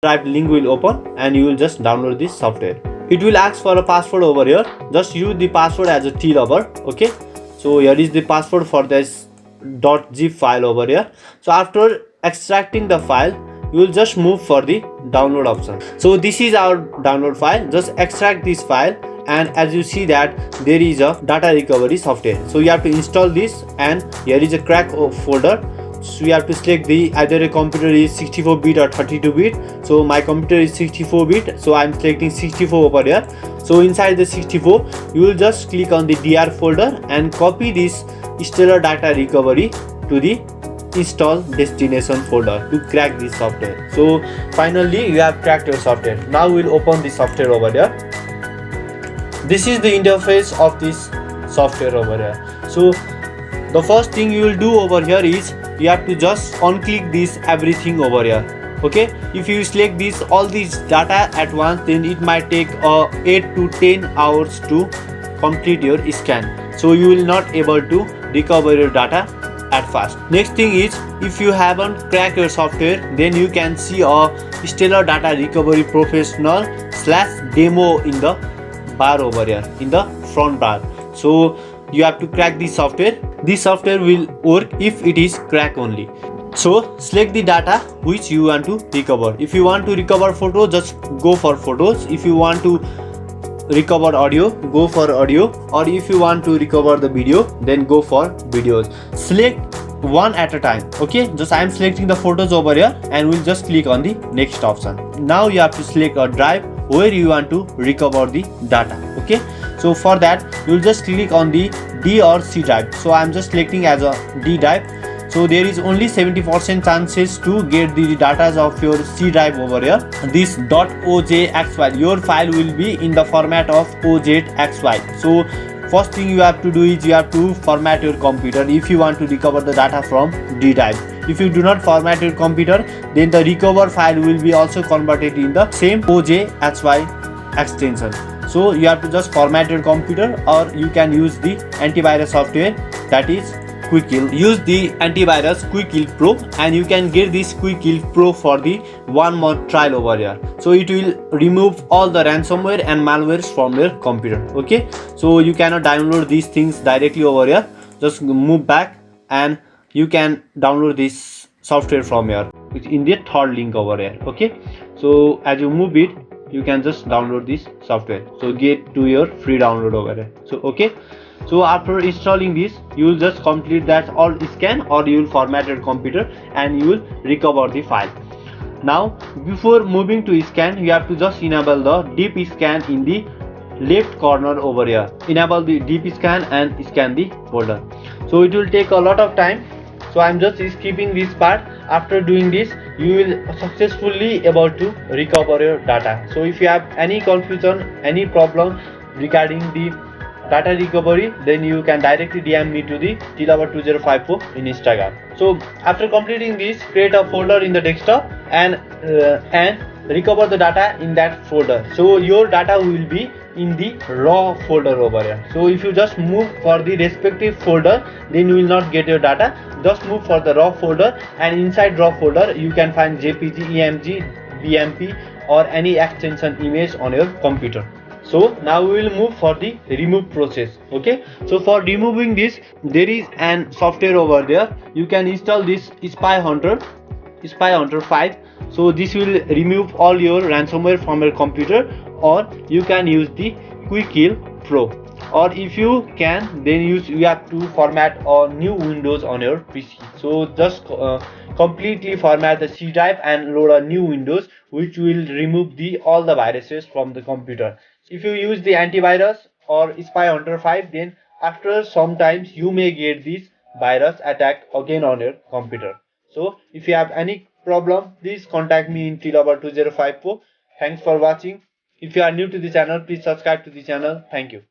drive link will open and you will just download this software. It will ask for a password over here. Just use the password as a T-lover. Okay, so here is the password for this .zip file over here. So after extracting the file, you will just move for the download option. So this is our download file. Just extract this file, and as you see that there is a data recovery software. So you have to install this, and here is a crack folder. So you have to select the either a computer is 64-bit or 32-bit. So my computer is 64-bit, so I'm selecting 64 over here. So inside the 64, you will just click on the DR folder and copy this stellar data recovery to the install destination folder to crack this software. So finally you have cracked your software. Now we'll open the software over here. This is the interface of this software over here. So the first thing you will do over here is you have to just unclick this everything over here. Okay, if you select this all these data at once, then it might take 8 to 10 hours to complete your scan. So you will not able to recover your data at fast. Next thing is, if you haven't cracked your software, then you can see a stellar data recovery professional / demo in the bar over here, in the front bar. So you have to crack this software. This software will work if it is crack only. So select the data which you want to recover. If you want to recover photo, just go for photos. If you want to recover audio, go for audio, or if you want to recover the video, then go for videos. Select one at a time. Okay, just I am selecting the photos over here, and we'll just click on the next option. Now you have to select a drive where you want to recover the data. Okay, so for that you will just click on the D or C drive. So I'm just selecting as a D drive. So there is only 70% chances to get the data of your C drive over here. This .ojhy, your file will be in the format of ojhy. So first thing you have to do is you have to format your computer if you want to recover the data from D drive. If you do not format your computer, then the recover file will be also converted in the same ojhy extension. So you have to just format your computer, or you can use the antivirus software, that is Quick Kill. Use the antivirus Quick Kill Pro, and you can get this Quick Kill Pro for the 1 month trial over here. So it will remove all the ransomware and malwares from your computer. Okay, so you cannot download these things directly over here. Just move back and you can download this software from here in the third link over here. Okay, so as you move it, you can just download this software. So get to your free download over here. So okay, so after installing this, you will just complete that all scan, or you will format your computer and you will recover the file. Now before moving to scan, you have to just enable the deep scan in the left corner over here. Enable the deep scan and scan the folder. So it will take a lot of time, so I'm just skipping this part. After doing this, you will successfully able to recover your data. So if you have any confusion, any problem regarding the data recovery, then you can directly DM me to the tlover2054 in Instagram. So after completing this, create a folder in the desktop and recover the data in that folder. So your data will be in the raw folder over here. So if you just move for the respective folder, then you will not get your data. Just move for the raw folder, and inside raw folder you can find JPG, EMG, BMP, or any extension image on your computer. So now we will move for the remove process. Okay, so for removing this, there is an software over there. You can install this Spy Hunter 5. So this will remove all your ransomware from your computer, or you can use the Quick Kill Pro, or if you can, then you have to format a new Windows on your PC. So just completely format the C drive and load a new Windows, which will remove all the viruses from the computer. If you use the antivirus or Spy Hunter 5, then after some times you may get this virus attack again on your computer. So if you have any problem, please contact me in tlover2054. Thanks for watching. If you are new to the channel, please subscribe to the channel. Thank you.